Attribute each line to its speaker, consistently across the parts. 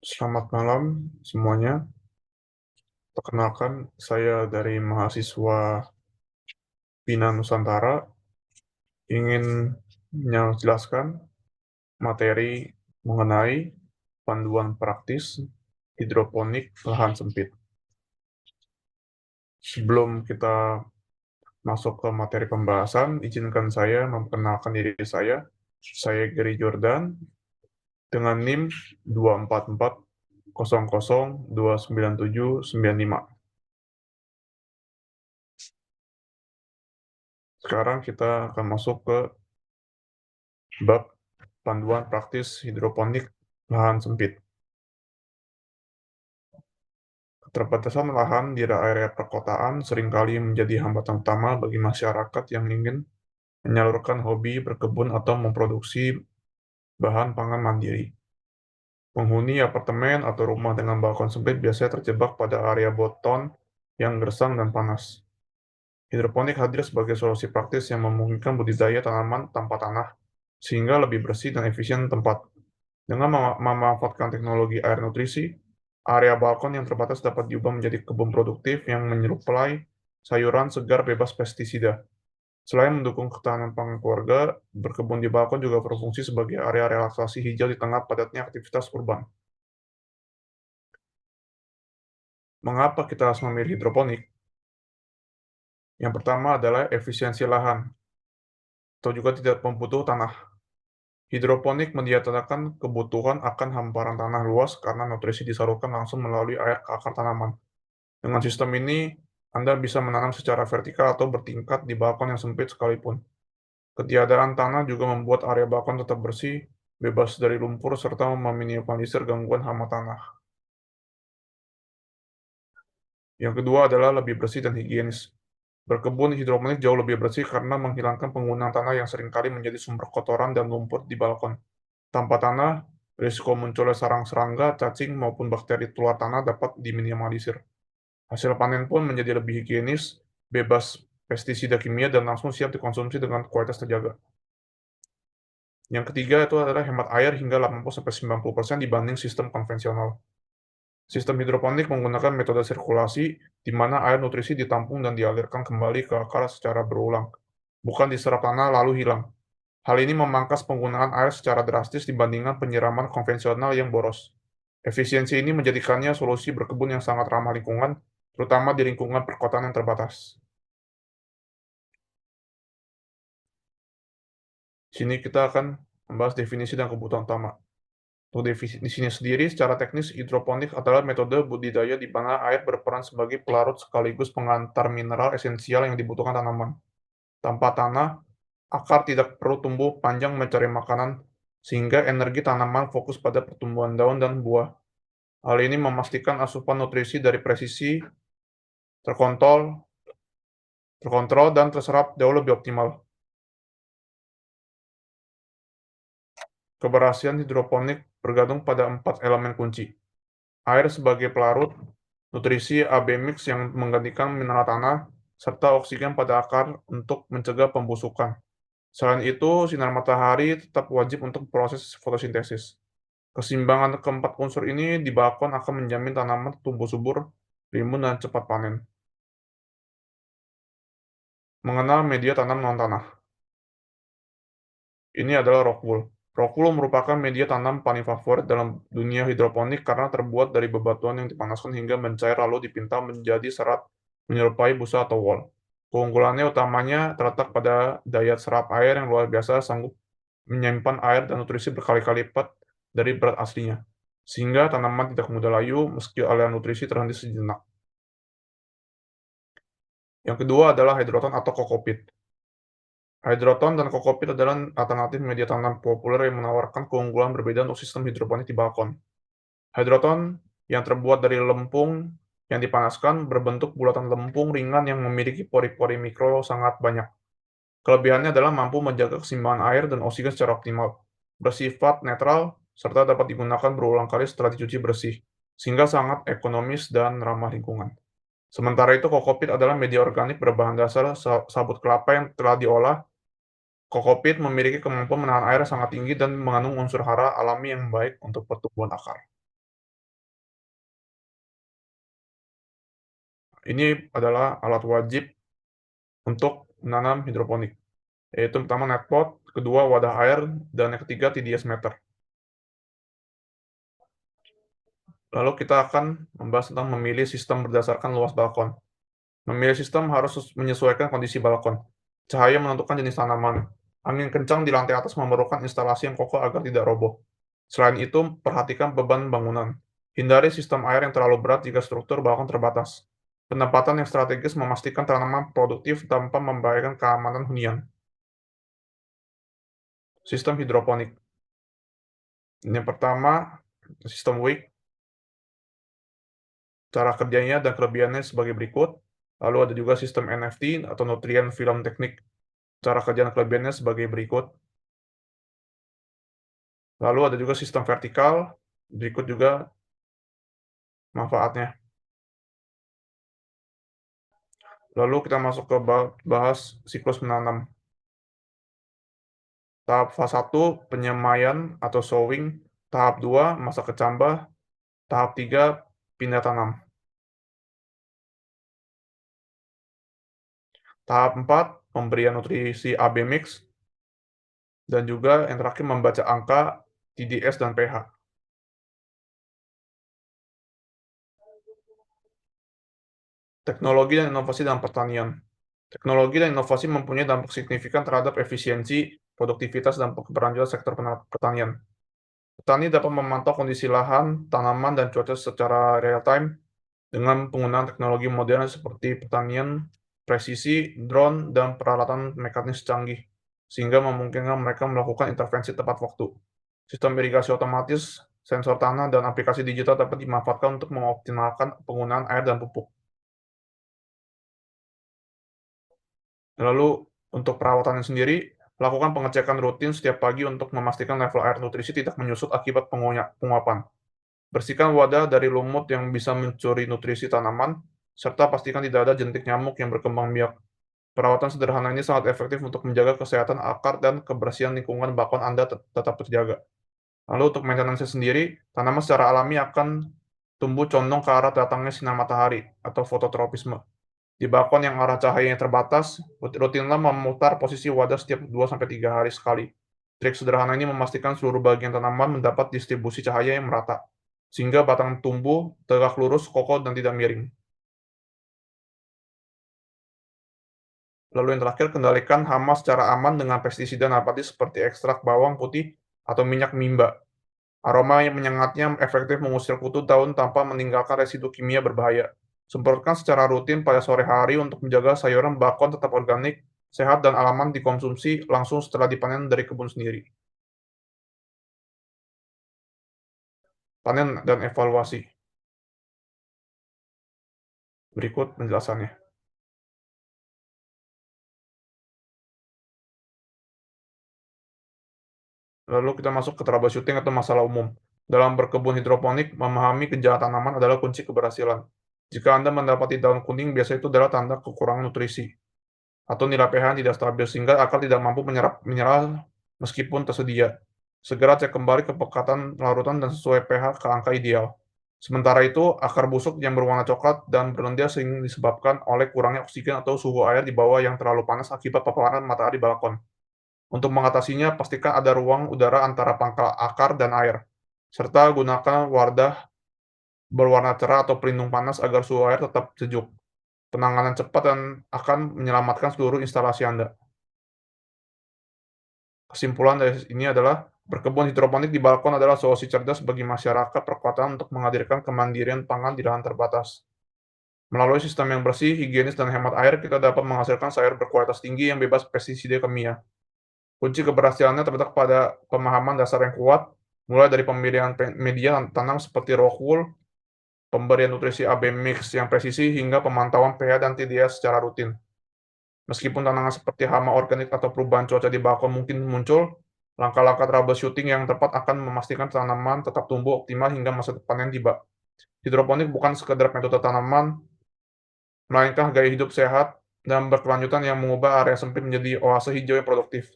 Speaker 1: Selamat malam semuanya. Perkenalkan, saya dari mahasiswa Bina Nusantara ingin menjelaskan materi mengenai panduan praktis hidroponik lahan sempit. Sebelum kita masuk ke materi pembahasan, izinkan saya memperkenalkan diri saya. Saya Gary Jordan dengan NIM 24400299795. Sekarang kita akan masuk ke bab panduan praktis hidroponik lahan sempit. Keterbatasan lahan di area perkotaan seringkali menjadi hambatan utama bagi masyarakat yang ingin menyalurkan hobi berkebun atau memproduksi bahan pangan mandiri. Penghuni apartemen atau rumah dengan balkon sempit biasanya terjebak pada area beton yang gersang dan panas. Hidroponik hadir sebagai solusi praktis yang memungkinkan budidaya tanaman tanpa tanah, sehingga lebih bersih dan efisien tempat. Dengan memanfaatkan teknologi air nutrisi, area balkon yang terbatas dapat diubah menjadi kebun produktif yang menyerupai sayuran segar bebas pestisida. Selain mendukung ketahanan pangan keluarga, berkebun di balkon juga berfungsi sebagai area relaksasi hijau di tengah padatnya aktivitas urban. Mengapa kita harus memilih hidroponik? Yang pertama adalah efisiensi lahan, atau juga tidak membutuhkan tanah. Hidroponik menyediakan kebutuhan akan hamparan tanah luas karena nutrisi disalurkan langsung melalui air ke akar tanaman. Dengan sistem ini, Anda bisa menanam secara vertikal atau bertingkat di balkon yang sempit sekalipun. Ketiadaan tanah juga membuat area balkon tetap bersih, bebas dari lumpur, serta meminimalisir gangguan hama tanah. Yang kedua adalah lebih bersih dan higienis. Berkebun hidroponik jauh lebih bersih karena menghilangkan penggunaan tanah yang seringkali menjadi sumber kotoran dan lumpur di balkon. Tanpa tanah, risiko munculnya sarang serangga, cacing, maupun bakteri tular tanah dapat diminimalisir. Hasil panen pun menjadi lebih higienis, bebas pestisida kimia, dan langsung siap dikonsumsi dengan kualitas terjaga. Yang ketiga itu adalah hemat air hingga 80-90% dibanding sistem konvensional. Sistem hidroponik menggunakan metode sirkulasi, di mana air nutrisi ditampung dan dialirkan kembali ke akar secara berulang, bukan diserap tanah lalu hilang. Hal ini memangkas penggunaan air secara drastis dibandingkan penyiraman konvensional yang boros. Efisiensi ini menjadikannya solusi berkebun yang sangat ramah lingkungan, terutama di lingkungan perkotaan yang terbatas. Sini kita akan membahas definisi dan kebutuhan utama. Untuk definisinya sendiri, secara teknis, hidroponik adalah metode budidaya di mana air berperan sebagai pelarut sekaligus pengantar mineral esensial yang dibutuhkan tanaman. Tanpa tanah, akar tidak perlu tumbuh panjang mencari makanan, sehingga energi tanaman fokus pada pertumbuhan daun dan buah. Hal ini memastikan asupan nutrisi dari presisi, terkontrol, terkontrol dan terserap jauh lebih optimal. Keberhasilan hidroponik bergantung pada 4 elemen kunci. Air sebagai pelarut, nutrisi AB mix yang menggantikan mineral tanah, serta oksigen pada akar untuk mencegah pembusukan. Selain itu, sinar matahari tetap wajib untuk proses fotosintesis. Keseimbangan keempat unsur ini di balkon akan menjamin tanaman tumbuh subur, rimbun, dan cepat panen. Mengenal media tanam non-tanah. Ini adalah rock wool. Rock wool merupakan media tanam paling favorit dalam dunia hidroponik karena terbuat dari bebatuan yang dipanaskan hingga mencair lalu dipintal menjadi serat menyerupai busa atau wol. Keunggulannya utamanya terletak pada daya serap air yang luar biasa, sanggup menyimpan air dan nutrisi berkali-kali lipat dari berat aslinya, sehingga tanaman tidak mudah layu meski aliran nutrisi terhenti sejenak. Yang kedua adalah hidroton atau kokopit. Hidroton dan kokopit adalah alternatif media tanam populer yang menawarkan keunggulan berbeda untuk sistem hidroponik di balkon. Hidroton yang terbuat dari lempung yang dipanaskan berbentuk bulatan lempung ringan yang memiliki pori-pori mikro sangat banyak. Kelebihannya adalah mampu menjaga keseimbangan air dan oksigen secara optimal, bersifat netral, serta dapat digunakan berulang kali setelah dicuci bersih, sehingga sangat ekonomis dan ramah lingkungan. Sementara itu, kokopit adalah media organik berbahan dasar sabut kelapa yang telah diolah. Kokopit memiliki kemampuan menahan air sangat tinggi dan mengandung unsur hara alami yang baik untuk pertumbuhan akar. Ini adalah alat wajib untuk menanam hidroponik, yaitu pertama netpot, kedua wadah air, dan yang ketiga TDS meter. Lalu kita akan membahas tentang memilih sistem berdasarkan luas balkon. Memilih sistem harus menyesuaikan kondisi balkon. Cahaya menentukan jenis tanaman. Angin kencang di lantai atas memerlukan instalasi yang kokoh agar tidak roboh. Selain itu, perhatikan beban bangunan. Hindari sistem air yang terlalu berat jika struktur balkon terbatas. Penempatan yang strategis memastikan tanaman produktif tanpa membahayakan keamanan hunian. Sistem hidroponik. Yang pertama, sistem Wick. Cara kerjanya dan kelebihannya sebagai berikut. Lalu ada juga sistem NFT atau Nutrient Film Technique. Cara kerja dan kelebihannya sebagai berikut. Lalu ada juga sistem vertikal, berikut juga manfaatnya. Lalu kita masuk ke bahas siklus menanam. Tahap fase 1, penyemaian atau sowing. Tahap 2, masa kecambah. Tahap 3, pindah tanam. Tahap 4, pemberian nutrisi AB mix. Dan juga yang terakhir membaca angka TDS dan pH. Teknologi dan inovasi dalam pertanian. Teknologi dan inovasi mempunyai dampak signifikan terhadap efisiensi, produktivitas, dan keberlanjutan sektor pertanian. Petani dapat memantau kondisi lahan, tanaman, dan cuaca secara real-time dengan penggunaan teknologi modern seperti pertanian presisi, drone, dan peralatan mekanis canggih, sehingga memungkinkan mereka melakukan intervensi tepat waktu. Sistem irigasi otomatis, sensor tanah, dan aplikasi digital dapat dimanfaatkan untuk mengoptimalkan penggunaan air dan pupuk. Lalu, untuk perawatannya sendiri, lakukan pengecekan rutin setiap pagi untuk memastikan level air nutrisi tidak menyusut akibat penguapan. Bersihkan wadah dari lumut yang bisa mencuri nutrisi tanaman, serta pastikan tidak ada jentik nyamuk yang berkembang biak. Perawatan sederhana ini sangat efektif untuk menjaga kesehatan akar dan kebersihan lingkungan balkon Anda tetap terjaga. Lalu untuk maintenance sendiri, tanaman secara alami akan tumbuh condong ke arah datangnya sinar matahari atau fototropisme. Di balkon yang arah cahayanya terbatas, rutinlah memutar posisi wadah setiap 2-3 hari sekali. Trik sederhana ini memastikan seluruh bagian tanaman mendapat distribusi cahaya yang merata, sehingga batang tumbuh tegak lurus, kokoh, dan tidak miring. Lalu yang terakhir, kendalikan hama secara aman dengan pestisida nabati seperti ekstrak bawang putih atau minyak mimba. Aroma yang menyengatnya efektif mengusir kutu daun tanpa meninggalkan residu kimia berbahaya. Semprotkan secara rutin pada sore hari untuk menjaga sayuran balkon tetap organik, sehat, dan aman dikonsumsi langsung setelah dipanen dari kebun sendiri. Panen dan evaluasi. Berikut penjelasannya. Lalu kita masuk ke troubleshooting atau masalah umum. Dalam berkebun hidroponik, memahami gejala tanaman adalah kunci keberhasilan. Jika Anda mendapati daun kuning, biasanya itu adalah tanda kekurangan nutrisi atau nilai pH yang tidak stabil sehingga akar tidak mampu menyerap mineral meskipun tersedia. Segera cek kembali kepekatan larutan dan sesuai pH ke angka ideal. Sementara itu, akar busuk yang berwarna coklat dan berlendir sering disebabkan oleh kurangnya oksigen atau suhu air di bawah yang terlalu panas akibat paparan matahari balkon. Untuk mengatasinya, pastikan ada ruang udara antara pangkal akar dan air, serta gunakan wadah berwarna cerah atau pelindung panas agar suhu air tetap sejuk. Penanganan cepat dan akan menyelamatkan seluruh instalasi Anda. Kesimpulan dari ini adalah, berkebun hidroponik di balkon adalah solusi cerdas bagi masyarakat perkotaan untuk menghadirkan kemandirian pangan di lahan terbatas. Melalui sistem yang bersih, higienis, dan hemat air, kita dapat menghasilkan sayur berkualitas tinggi yang bebas pestisida kimia. Kunci keberhasilannya terletak pada pemahaman dasar yang kuat, mulai dari pemilihan media tanam seperti rock wool, pemberian nutrisi AB mix yang presisi, hingga pemantauan pH dan TDS secara rutin. Meskipun tantangan seperti hama organik atau perubahan cuaca di balkon mungkin muncul, langkah-langkah troubleshooting yang tepat akan memastikan tanaman tetap tumbuh optimal hingga masa depan yang tiba. Hidroponik bukan sekedar metode tanaman, melainkan gaya hidup sehat dan berkelanjutan yang mengubah area sempit menjadi oase hijau yang produktif.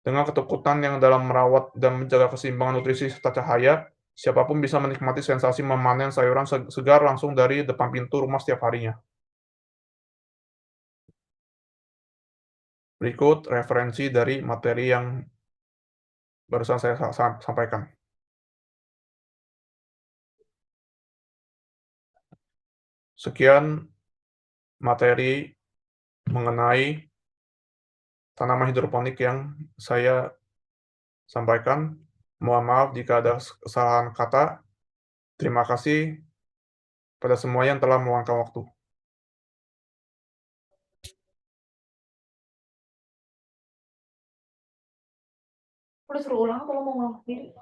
Speaker 1: Dengan ketekunan yang dalam merawat dan menjaga keseimbangan nutrisi serta cahaya, siapapun bisa menikmati sensasi memanen sayuran segar langsung dari depan pintu rumah setiap harinya. Berikut referensi dari materi yang barusan saya sampaikan. Sekian materi mengenai tanaman hidroponik yang saya sampaikan. Mohon maaf jika ada kesalahan kata. Terima kasih pada semua yang telah meluangkan waktu.
Speaker 2: Udah suruh ulang kalau mau ngomong sendiri.